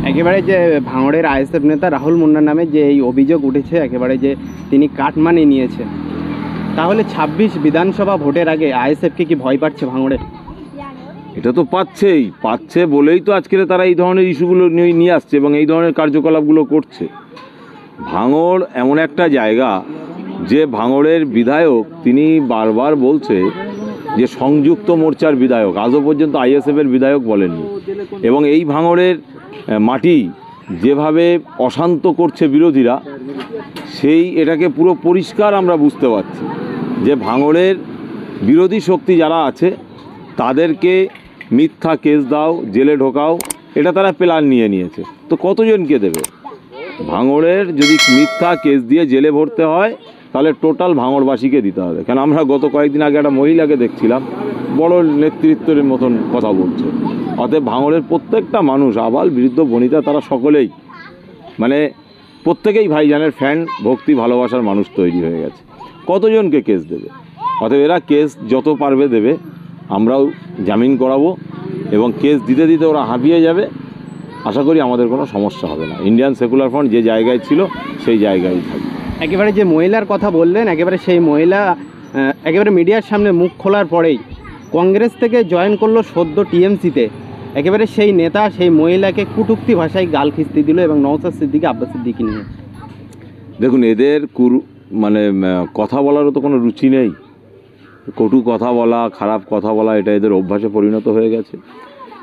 একেবারে যে ভাঙড়ের আইএসএফ নেতা রাহুল মুন্নার নামে যে এই অভিযোগ উঠেছে একেবারে যে তিনি কাটমানি নিয়েছে, তাহলে ২৬ বিধানসভা ভোটের আগে আইএসএফকে কি ভয় পাচ্ছে ভাঙড়ে? এটা তো পাচ্ছে বলেই তো আজকে তারা এই ধরনের ইস্যুগুলো নিয়ে আসছে এবং এই ধরনের কার্যকলাপগুলো করছে। ভাঙড় এমন একটা জায়গা যে ভাঙড়ের বিধায়ক তিনি বারবার বলছে যে সংযুক্ত মোর্চার বিধায়ক, আজও পর্যন্ত আইএসএফের বিধায়ক বলেননি। এবং এই ভাঙড়ের মাটি যেভাবে অশান্ত করছে বিরোধীরা, এটাকে পুরো পরিষ্কার আমরা বুঝতে পারছি যে ভাঙড়ের বিরোধী শক্তি যারা আছে তাদেরকে মিথ্যা কেস দাও, জেলে ঢোকাও, এটা তারা প্ল্যান নিয়েছে। তো কতজনকে দেবে? ভাঙড়ের যদি মিথ্যা কেস দিয়ে জেলে ভরতে হয় তাহলে টোটাল ভাঙড়বাসীকে দিতে হবে। কেন আমরা গত কয়েকদিন আগে একটা মহিলাকে দেখছিলাম বড় নেতৃত্বের মতন কথা বলছে। অতএব ভাঙড়ের প্রত্যেকটা মানুষ, আবাল বৃদ্ধ বনিতা, তারা সকলেই প্রত্যেকেই ভাইজানের ফ্যান, ভক্তি ভালোবাসার মানুষ তৈরি হয়ে গেছে। কতজনকে কেস দেবে? অতএব এরা কেস যত পারবে দেবে, আমরাও জামিন করাবো এবং কেস দিতে দিতে ওরা হাঁপিয়ে যাবে। আশা করি আমাদের কোনো সমস্যা হবে না। ইন্ডিয়ান সেকুলার ফ্রন্ট যে জায়গায় ছিল সেই জায়গায় থাকবে। একেবারে যে মহিলার কথা বললেন, একেবারে সেই মহিলা একেবারে মিডিয়ার সামনে মুখ খোলার পরেই কংগ্রেস থেকে জয়েন করলো সদ্য টিএমসিতে। একেবারে সেই নেতা সেই মহিলাকে কুটুক্তি ভাষায় গাল খিস্তি দিল এবং নওশাদ সিদ্দিকী, আব্বাস সিদ্দিকী নিয়ে। দেখুন, এদের কথা বলারও তো কোনো রুচি নেই। কটু কথা বলা, খারাপ কথা বলা, এটা এদের অভ্যাসে পরিণত হয়ে গেছে।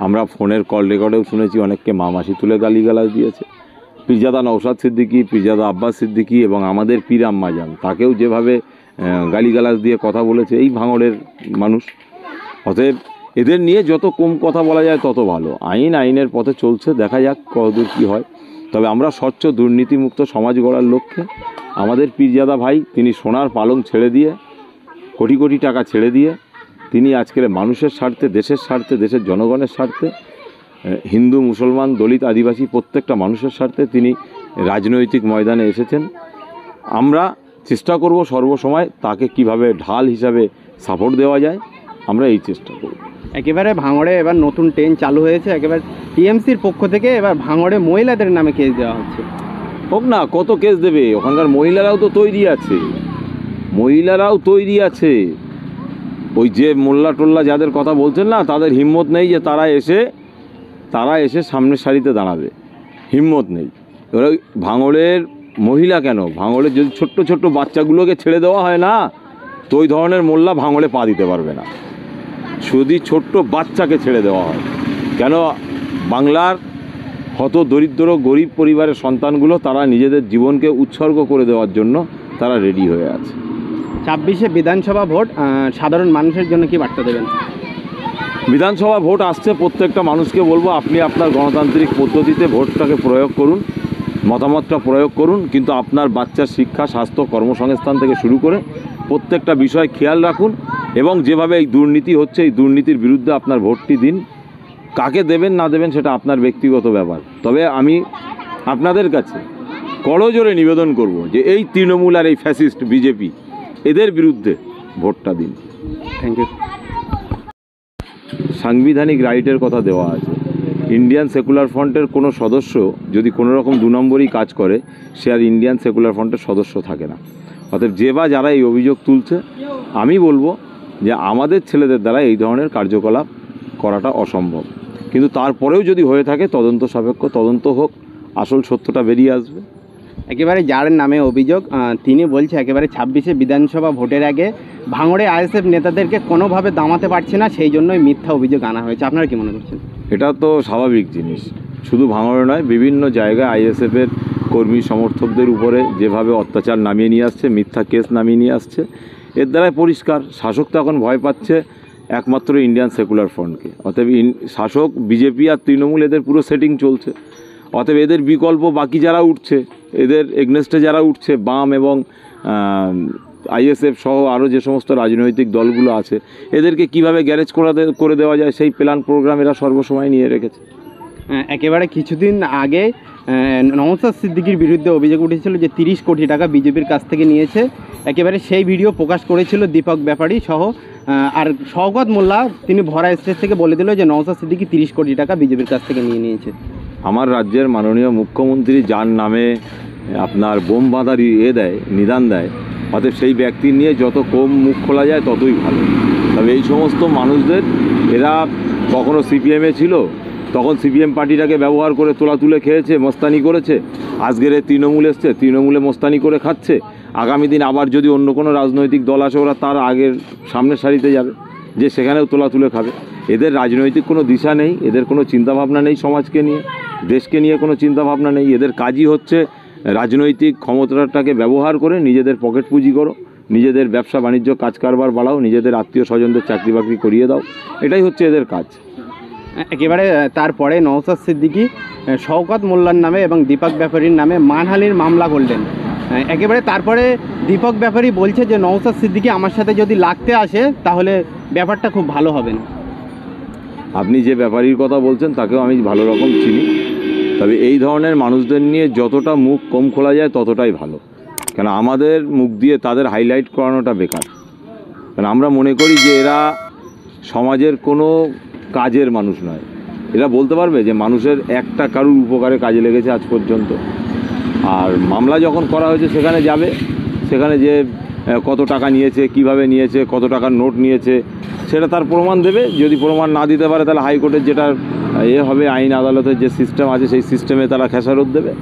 আমরা ফোনের কল রেকর্ডেও শুনেছি অনেককে মা মাসি তুলে গালিগালাজ দিয়েছে। পীরজাদা নওশাদ সিদ্দিকী, পীরজাদা আব্বাস সিদ্দিকী এবং আমাদের পীর আম্মাজান, তাকেও যেভাবে গালিগালাজ দিয়ে কথা বলেছে এই ভাঙড়ের মানুষ। অতএব এদের নিয়ে যত কম কথা বলা যায় তত ভালো। আইনের পথে চলছে, দেখা যাক কতদূর কী হয়। তবে আমরা স্বচ্ছ দুর্নীতিমুক্ত সমাজ গড়ার লক্ষ্যে আমাদের পীরজাদা ভাই, তিনি সোনার পালং ছেড়ে দিয়ে, কোটি কোটি টাকা ছেড়ে দিয়ে, তিনি আজকের মানুষের স্বার্থে, দেশের স্বার্থে, দেশের জনগণের স্বার্থে, হিন্দু মুসলমান দলিত আদিবাসী প্রত্যেকটা মানুষের স্বার্থে তিনি রাজনৈতিক ময়দানে এসেছেন। আমরা চেষ্টা করব সর্বসময় তাকে কিভাবে ঢাল হিসাবে সাপোর্ট দেওয়া যায়, আমরা এই চেষ্টা করব। একেবারে ভাঙড়ে এবার নতুন ট্রেন চালু হয়েছে, একেবারে টিএমসির পক্ষ থেকে এবার ভাঙড়ে মহিলাদের নামে কেস দেওয়া হচ্ছে। হোক না, কত কেস দেবে? ওখানকার মহিলারাও তো তৈরি আছে। ওই যে মোল্লা টোল্লা যাদের কথা বলছেন না, তাদের হিম্মত নেই যে তারা এসে সামনের সারিতে দাঁড়াবে, হিম্মত নেই। এবার ভাঙড়ের মহিলা কেন, ভাঙড়ের যদি ছোট্ট ছোট্ট বাচ্চাগুলোকে ছেড়ে দেওয়া হয় না, তো ওই ধরনের মোল্লা ভাঙড়ে পা দিতে পারবে না। যদি ছোট্ট বাচ্চাকে ছেড়ে দেওয়া হয়, কেন বাংলার হত দরিদ্র গরিব পরিবারের সন্তানগুলো তারা নিজেদের জীবনকে উৎসর্গ করে দেওয়ার জন্য তারা রেডি হয়ে আছে। ২৬শে বিধানসভা ভোট, সাধারণ মানুষের জন্য কি বার্তা দেবেন? বিধানসভা ভোট আসছে, প্রত্যেকটা মানুষকে বলবো আপনি আপনার গণতান্ত্রিক পদ্ধতিতে ভোটটাকে প্রয়োগ করুন, মতামতটা প্রয়োগ করুন, কিন্তু আপনার বাচ্চার শিক্ষা, স্বাস্থ্য, কর্মসংস্থান থেকে শুরু করে প্রত্যেকটা বিষয় খেয়াল রাখুন এবং যেভাবে এই দুর্নীতি হচ্ছে, এই দুর্নীতির বিরুদ্ধে আপনার ভোটটি দিন। কাকে দেবেন না দেবেন সেটা আপনার ব্যক্তিগত ব্যাপার। তবে আমি আপনাদের কাছে করজোরে নিবেদন করব যে এই তৃণমূল আর এই ফ্যাসিস্ট বিজেপি, এদের বিরুদ্ধে ভোটটা দিন। Thank you. সাংবিধানিক রাইটের কথা দেওয়া আছে। ইন্ডিয়ান সেকুলার ফ্রন্টের কোনো সদস্য যদি কোনো রকম ২ নম্বরই কাজ করে, সে আর ইন্ডিয়ান সেকুলার ফ্রন্টের সদস্য থাকে না। অতএব যারা এই অভিযোগ তুলছে, আমি বলবো যে আমাদের ছেলেদের দ্বারা এই ধরনের কার্যকলাপ করাটা অসম্ভব। কিন্তু তারপরেও যদি হয়ে থাকে তদন্ত সাপেক্ষ তদন্ত হোক, আসল সত্যটা বেরিয়ে আসবে। একেবারে যার নামে অভিযোগ, তিনি বলছে একেবারে ২৬শে বিধানসভা ভোটের আগে ভাঙড়ে আইএসএফ নেতাদেরকে কোনোভাবে দামাতে পারছে না, সেই জন্যই মিথ্যা অভিযোগ আনা হয়েছে। আপনারা কি মনে করছেন? এটা তো স্বাভাবিক জিনিস। শুধু ভাঙড়ে নয়, বিভিন্ন জায়গায় আইএসএফের কর্মী সমর্থকদের উপরে যেভাবে অত্যাচার নামিয়ে নিয়ে আসছে, মিথ্যা কেস নামিয়ে নিয়ে আসছে, এর দ্বারাই পরিষ্কার শাসক তো এখন ভয় পাচ্ছে একমাত্র ইন্ডিয়ান সেকুলার ফ্রন্টকে। অতএব শাসক বিজেপি আর তৃণমূল, এদের পুরো সেটিং চলছে। অতএব এদের বিকল্প বাকি যারা উঠছে, এদের এগনেস্টে যারা উঠছে, বাম এবং আইএসএফ সহ আরও যে সমস্ত রাজনৈতিক দলগুলো আছে, এদেরকে কিভাবে গ্যারেজ করে দেওয়া যায় সেই প্ল্যান প্রোগ্রাম এরা সর্বসময় নিয়ে রেখেছে। একেবারে কিছুদিন আগে নওশাদ সিদ্দিকীর বিরুদ্ধে অভিযোগ উঠেছিল যে ৩০ কোটি টাকা বিজেপির কাছ থেকে নিয়েছে। একেবারে সেই ভিডিও প্রকাশ করেছিল দীপক ব্যাপারী সহ, আর শওকত মোল্লা তিনি ভরা স্টেজ থেকে বলে দিল যে নওশাদ সিদ্দিকী ৩০ কোটি টাকা বিজেপির কাছ থেকে নিয়েছে। আমার রাজ্যের মাননীয় মুখ্যমন্ত্রী যার নামে আপনার বোম বাঁধার নিদান দেয়, অতএব সেই ব্যক্তি নিয়ে যত কম মুখ খোলা যায় ততই ভালো। তবে এই সমস্ত মানুষদের, এরা কখনো সিপিএমে ছিল, তখন সিপিএম পার্টিটাকে ব্যবহার করে তোলা তুলে খেয়েছে, মস্তানি করেছে। আজকের তৃণমূল এসছে, তৃণমূলে মস্তানি করে খাচ্ছে। আগামী দিন আবার যদি অন্য কোনো রাজনৈতিক দল আসে, ওরা তার আগের সামনের সারিতে যাবে, যে সেখানেও তোলা তুলে খাবে। এদের রাজনৈতিক কোনো দিশা নেই, এদের কোনো চিন্তাভাবনা নেই, সমাজকে নিয়ে দেশকে নিয়ে কোনো চিন্তাভাবনা নেই। এদের কাজই হচ্ছে রাজনৈতিক ক্ষমতাটাকে ব্যবহার করে নিজেদের পকেট পুঁজি করো, নিজেদের ব্যবসা বাণিজ্য কাজ কারবার বাড়াও, নিজেদের আত্মীয় স্বজনদের চাকরি বাকরি করিয়ে দাও, এটাই হচ্ছে এদের কাজ। একেবারে তারপরে নওশাদ সিদ্দিকী শওকত মোল্লার নামে এবং দীপক ব্যাপারীর নামে মানহানির মামলা করলেন। একেবারে তারপরে দীপক ব্যাপারী বলছে যে নওশাদ সিদ্দিকী আমার সাথে যদি লাগতে আসে তাহলে ব্যাপারটা খুব ভালো হবে না। আপনি যে ব্যাপারীর কথা বলছেন তাকেও আমি ভালো রকম চিনি, তবে এই ধরনের মানুষদের নিয়ে যতটা মুখ কম খোলা যায় ততটাই ভালো। কেন আমাদের মুখ দিয়ে তাদের হাইলাইট করানোটা বেকার। কারণ আমরা মনে করি যে এরা সমাজের কোনো কাজের মানুষ নয়। এরা বলতে পারবে যে মানুষের একটা কারুর উপকারে কাজে লেগেছে আজ পর্যন্ত। আর মামলা যখন করা হয়েছে সেখানে যাবে, সেখানে যে কত টাকা নিয়েছে, কিভাবে নিয়েছে, কত টাকার নোট নিয়েছে, সেটা তার প্রমাণ দেবে। যদি প্রমাণ না দিতে পারে তাহলে হাইকোর্টের যেটা হবে, আইন আদালতের যে সিস্টেম আছে সেই সিস্টেমে তারা খেসারত দেবে।